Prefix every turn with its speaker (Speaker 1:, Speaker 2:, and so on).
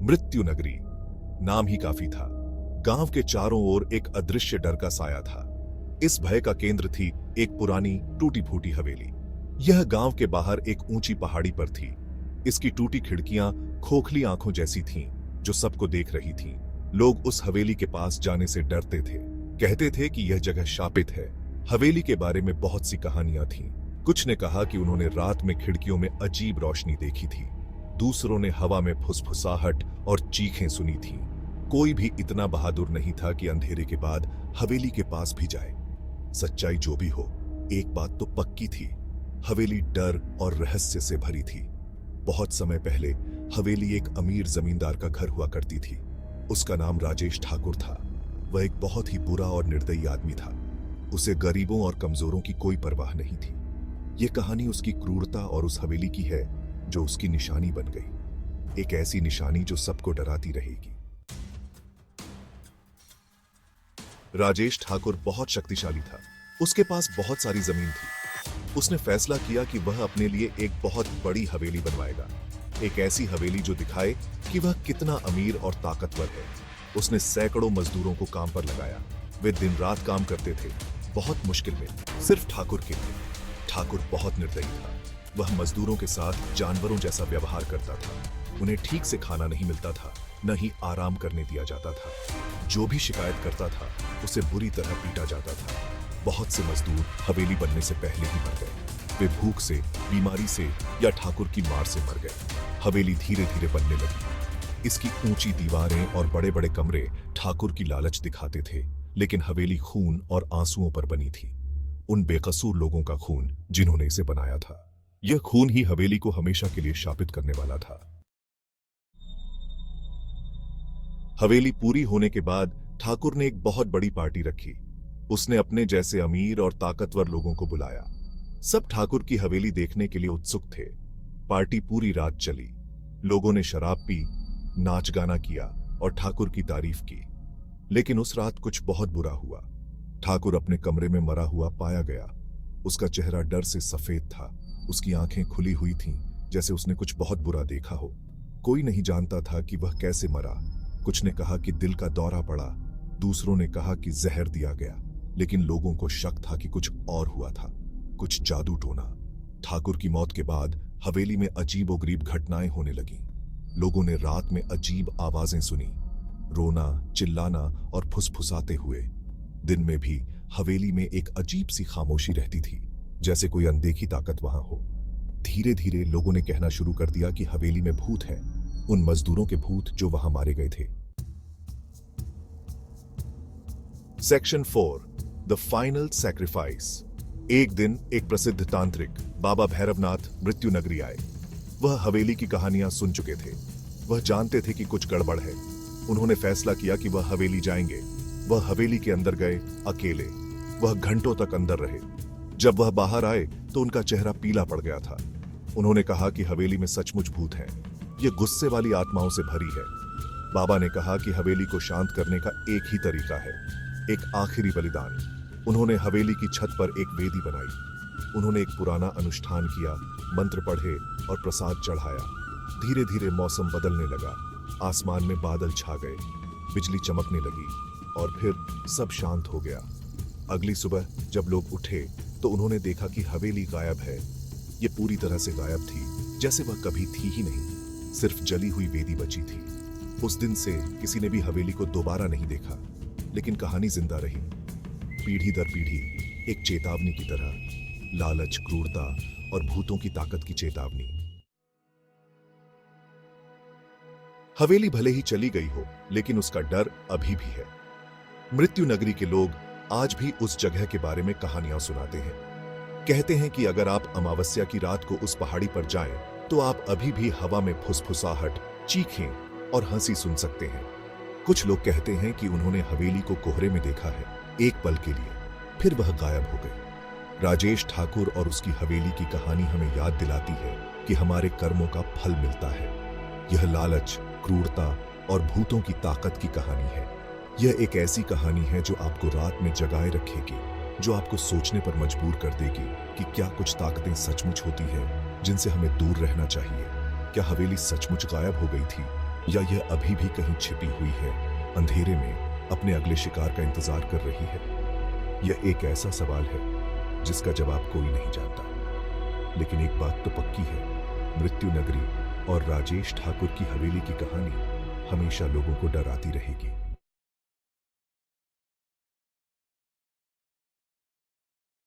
Speaker 1: मृत्यु नगरी नाम ही काफी था। गांव के चारों ओर एक अदृश्य डर का साया था। इस भय का केंद्र थी एक पुरानी टूटी फूटी हवेली। यह गांव के बाहर एक ऊंची पहाड़ी पर थी। इसकी टूटी खिड़कियां खोखली आंखों जैसी थीं, जो सबको देख रही थीं। लोग उस हवेली के पास जाने से डरते थे। कहते थे कि यह जगह शापित है। हवेली के बारे में बहुत सी कहानियां थीं। कुछ ने कहा कि उन्होंने रात में खिड़कियों में अजीब रोशनी देखी थी। दूसरों ने हवा में फुसफुसाहट और चीखें सुनी थीं। कोई भी इतना बहादुर नहीं था कि अंधेरे के बाद हवेली के पास भी जाए। सच्चाई जो भी हो, एक बात तो पक्की थी, हवेली डर और रहस्य से भरी थी। बहुत समय पहले हवेली एक अमीर जमींदार का घर हुआ करती थी। उसका नाम राजेश ठाकुर था। वह एक बहुत ही बुरा और निर्दयी आदमी था। उसे गरीबों और कमजोरों की कोई परवाह नहीं थी। यह कहानी उसकी क्रूरता और उस हवेली की है जो उसकी निशानी बन गई, एक ऐसी निशानी जो सबको डराती रहेगी। राजेश ठाकुर बहुत शक्तिशाली था। उसके पास बहुत सारी जमीन थी। उसने फैसला किया कि वह अपने लिए एक बहुत बड़ी हवेली बनवाएगा, एक ऐसी हवेली जो दिखाए कि वह कितना अमीर और ताकतवर है। उसने सैकड़ों मजदूरों को काम पर लगाया। वे दिन रात काम करते थे, बहुत मुश्किल में, सिर्फ ठाकुर के लिए। ठाकुर बहुत निर्दयी था। वह मजदूरों के साथ जानवरों जैसा व्यवहार करता था। उन्हें ठीक से खाना नहीं मिलता था, न ही आराम करने दिया जाता था। जो भी शिकायत करता था उसे बुरी तरह पीटा जाता था। बहुत से मजदूर हवेली बनने से पहले ही मर गए। वे भूख से, बीमारी से या ठाकुर की मार से मर गए। हवेली धीरे धीरे बनने लगी। इसकी ऊंची दीवारें और बड़े बड़े कमरे ठाकुर की लालच दिखाते थे, लेकिन हवेली खून और आंसुओं पर बनी थी। उन बेकसूर लोगों का खून जिन्होंने इसे बनाया था। यह खून ही हवेली को हमेशा के लिए शापित करने वाला था। हवेली पूरी होने के बाद ठाकुर ने एक बहुत बड़ी पार्टी रखी। उसने अपने जैसे अमीर और ताकतवर लोगों को बुलाया। सब ठाकुर की हवेली देखने के लिए उत्सुक थे। पार्टी पूरी रात चली। लोगों ने शराब पी, नाच गाना किया और ठाकुर की तारीफ की। लेकिन उस रात कुछ बहुत बुरा हुआ। ठाकुर अपने कमरे में मरा हुआ पाया गया। उसका चेहरा डर से सफेद था। उसकी आंखें खुली हुई थीं, जैसे उसने कुछ बहुत बुरा देखा हो। कोई नहीं जानता था कि वह कैसे मरा। कुछ ने कहा कि दिल का दौरा पड़ा, दूसरों ने कहा कि जहर दिया गया, लेकिन लोगों को शक था कि कुछ और हुआ था, कुछ जादू टोना। ठाकुर की मौत के बाद हवेली में अजीबोगरीब घटनाएं होने लगीं। लोगों ने रात में अजीब आवाजें सुनी, रोना, चिल्लाना और फुसफुसाते हुए। दिन में भी हवेली में एक अजीब सी खामोशी रहती थी, जैसे कोई अनदेखी ताकत वहां हो। धीरे धीरे लोगों ने कहना शुरू कर दिया कि हवेली में भूत है, उन मजदूरों के भूत जो वहां मारे गए थे। Section 4, the final sacrifice. एक दिन एक प्रसिद्ध तांत्रिक बाबा भैरवनाथ मृत्यु नगरी आए। वह हवेली की कहानियां सुन चुके थे। वह जानते थे कि कुछ गड़बड़ है। उन्होंने फैसला किया कि वह हवेली जाएंगे। वह हवेली के अंदर गए, अकेले। वह घंटों तक अंदर रहे। जब वह बाहर आए तो उनका चेहरा पीला पड़ गया था। उन्होंने कहा कि हवेली में सचमुच भूत हैं। यह गुस्से वाली आत्माओं से भरी है। बाबा ने कहा कि हवेली को शांत करने का एक ही तरीका है, एक आखिरी बलिदान। उन्होंने हवेली की छत पर एक वेदी बनाई। उन्होंने एक पुराना अनुष्ठान किया, मंत्र पढ़े और प्रसाद चढ़ाया। धीरे धीरे मौसम बदलने लगा। आसमान में बादल छा गए, बिजली चमकने लगी और फिर सब शांत हो गया। अगली सुबह जब लोग उठे तो उन्होंने देखा कि हवेली गायब है। ये पूरी तरह से गायब थी, जैसे वह कभी थी ही नहीं। सिर्फ जली हुई वेदी बची थी। उस दिन से किसी ने भी हवेली को दोबारा नहीं देखा, लेकिन कहानी जिंदा रही, पीढ़ी दर पीढ़ी, एक चेतावनी की तरह। लालच, क्रूरता और भूतों की ताकत की चेतावनी। हवेली भले ही चली गई हो, लेकिन उसका डर अभी भी है। मृत्यु नगरी के लोग आज भी उस जगह के बारे में कहानियां सुनाते हैं। कहते हैं कि अगर आप अमावस्या की रात को उस पहाड़ी पर जाएं, तो आप अभी भी हवा में फुसफुसाहट, चीखें और हंसी सुन सकते हैं। कुछ लोग कहते हैं कि उन्होंने हवेली को कोहरे में देखा है, एक पल के लिए, फिर वह गायब हो गई। राजेश ठाकुर और उसकी हवेली की कहानी हमें याद दिलाती है कि हमारे कर्मों का फल मिलता है। यह लालच, क्रूरता और भूतों की ताकत की कहानी है। यह एक ऐसी कहानी है जो आपको रात में जगाए रखेगी, जो आपको सोचने पर मजबूर कर देगी कि क्या कुछ ताकतें सचमुच होती हैं जिनसे हमें दूर रहना चाहिए। क्या हवेली सचमुच गायब हो गई थी, या यह अभी भी कहीं छिपी हुई है, अंधेरे में अपने अगले शिकार का इंतजार कर रही है? यह एक ऐसा सवाल है जिसका जवाब कोई नहीं जानता। लेकिन एक बात तो पक्की है, मृत्यु नगरी और राजेश ठाकुर की हवेली की कहानी हमेशा लोगों को डराती रहेगी।